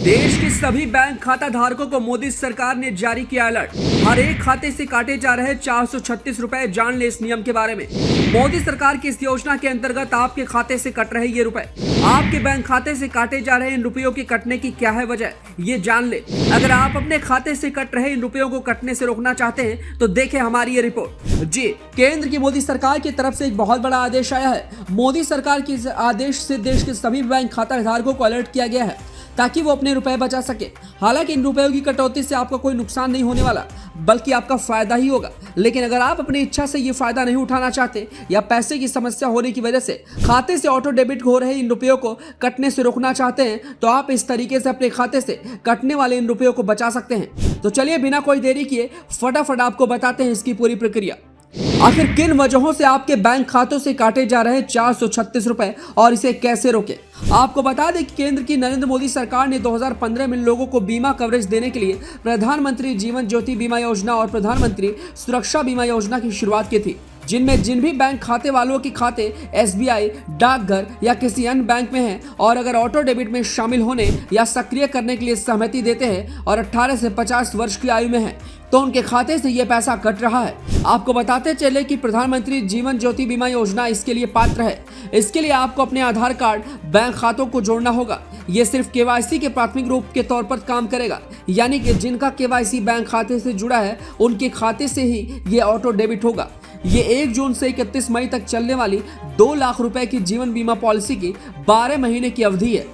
देश के सभी बैंक खाता धारकों को मोदी सरकार ने जारी किया अलर्ट। हर एक खाते से काटे जा रहे 436 रुपए। जान ले इस नियम के बारे में। मोदी सरकार की इस योजना के अंतर्गत आपके खाते से कट रहे ये रुपए, आपके बैंक खाते से काटे जा रहे इन रुपयों के कटने की क्या है वजह, ये जान ले। अगर आप अपने खाते से कट रहे इन रुपयों को कटने से रोकना चाहते हैं तो देखें हमारी ये रिपोर्ट। जी, केंद्र की मोदी सरकार की तरफ से एक बहुत बड़ा आदेश आया है। मोदी सरकार के इस आदेश से देश के सभी बैंक खाता धारकों को अलर्ट किया गया है ताकि वो अपने रुपए बचा सके। हालांकि इन रुपयों की कटौती से आपका कोई नुकसान नहीं होने वाला, बल्कि आपका फायदा ही होगा। लेकिन अगर आप अपनी इच्छा से ये फायदा नहीं उठाना चाहते या पैसे की समस्या होने की वजह से खाते से ऑटो डेबिट हो रहे इन रुपयों को कटने से रोकना चाहते हैं तो आप इस तरीके से अपने खाते से कटने वाले इन रुपयों को बचा सकते हैं। तो चलिए बिना कोई देरी किए फटाफट आपको बताते हैं इसकी पूरी प्रक्रिया। आखिर किन वजहों से आपके बैंक खातों से काटे जा रहे 436 रुपए और इसे कैसे रोकें। आपको बता दें कि केंद्र की नरेंद्र मोदी सरकार ने 2015 में लोगों को बीमा कवरेज देने के लिए प्रधानमंत्री जीवन ज्योति बीमा योजना और प्रधानमंत्री सुरक्षा बीमा योजना की शुरुआत की थी, जिनमें जिन भी बैंक खाते वालों के खाते SBI, डाकघर या किसी अन्य बैंक में हैं और अगर ऑटो डेबिट में शामिल होने या सक्रिय करने के लिए सहमति देते हैं और 18 से 50 वर्ष की आयु में हैं तो उनके खाते से ये पैसा कट रहा है। आपको बताते चले कि प्रधानमंत्री जीवन ज्योति बीमा योजना इसके लिए पात्र है। इसके लिए आपको अपने आधार कार्ड बैंक खातों को जोड़ना होगा। ये सिर्फ KYC के प्राथमिक रूप के तौर पर काम करेगा, यानी कि जिनका KYC बैंक खाते से जुड़ा है उनके खाते से ही ये ऑटो डेबिट होगा। ये 1 जून से 31 मई तक चलने वाली 2 लाख रुपए की जीवन बीमा पॉलिसी की 12 महीने की अवधि है।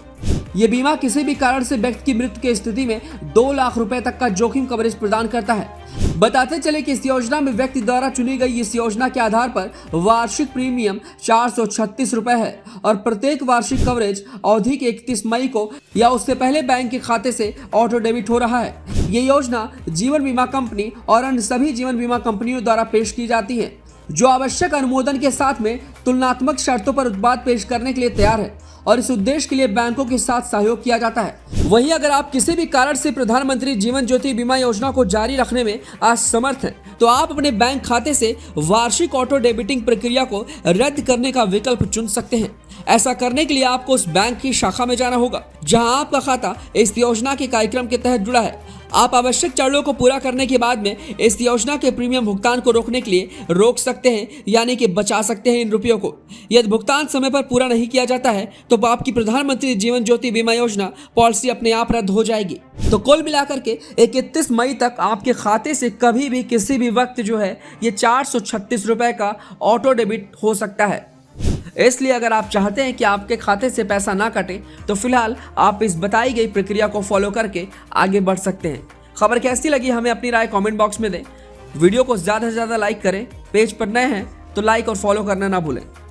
ये बीमा किसी भी कारण से व्यक्ति की मृत्यु की स्थिति में 2 लाख रुपए तक का जोखिम कवरेज प्रदान करता है। बताते चले कि इस योजना में व्यक्ति द्वारा चुनी गई इस योजना के आधार पर वार्षिक प्रीमियम 436 रुपए है और प्रत्येक वार्षिक कवरेज अवधि के 31 मई को या उससे पहले बैंक के खाते से ऑटो डेबिट हो रहा है। ये योजना जीवन बीमा कंपनी और अन्य सभी जीवन बीमा कंपनियों द्वारा पेश की जाती है, जो आवश्यक अनुमोदन के साथ में तुलनात्मक शर्तों पर उत्पाद पेश करने के लिए तैयार है और इस उद्देश्य के लिए बैंकों के साथ सहयोग किया जाता है। वहीं अगर आप किसी भी कारण से प्रधानमंत्री जीवन ज्योति बीमा योजना को जारी रखने में असमर्थ हैं तो आप अपने बैंक खाते से वार्षिक ऑटो डेबिटिंग प्रक्रिया को रद्द करने का विकल्प चुन सकते हैं। ऐसा करने के लिए आपको उस बैंक की शाखा में जाना होगा जहां आपका खाता इस योजना के कार्यक्रम के तहत जुड़ा है। आप आवश्यक चरणों को पूरा करने के बाद में इस योजना के प्रीमियम भुगतान को रोकने के लिए रोक सकते हैं, यानी कि बचा सकते हैं इन रुपयों को। यदि भुगतान समय पर पूरा नहीं किया जाता है तो आपकी प्रधानमंत्री जीवन ज्योति बीमा योजना पॉलिसी अपने आप रद्द हो जाएगी। तो कुल मिलाकर के 31 मई तक आपके खाते से कभी भी किसी भी वक्त जो है ये 436 रुपए का ऑटो डेबिट हो सकता है। इसलिए अगर आप चाहते हैं कि आपके खाते से पैसा ना कटे तो फिलहाल आप इस बताई गई प्रक्रिया को फॉलो करके आगे बढ़ सकते हैं। खबर कैसी लगी हमें अपनी राय कमेंट बॉक्स में दें। वीडियो को ज़्यादा से ज़्यादा लाइक करें। पेज पर नए हैं तो लाइक और फॉलो करना ना भूलें।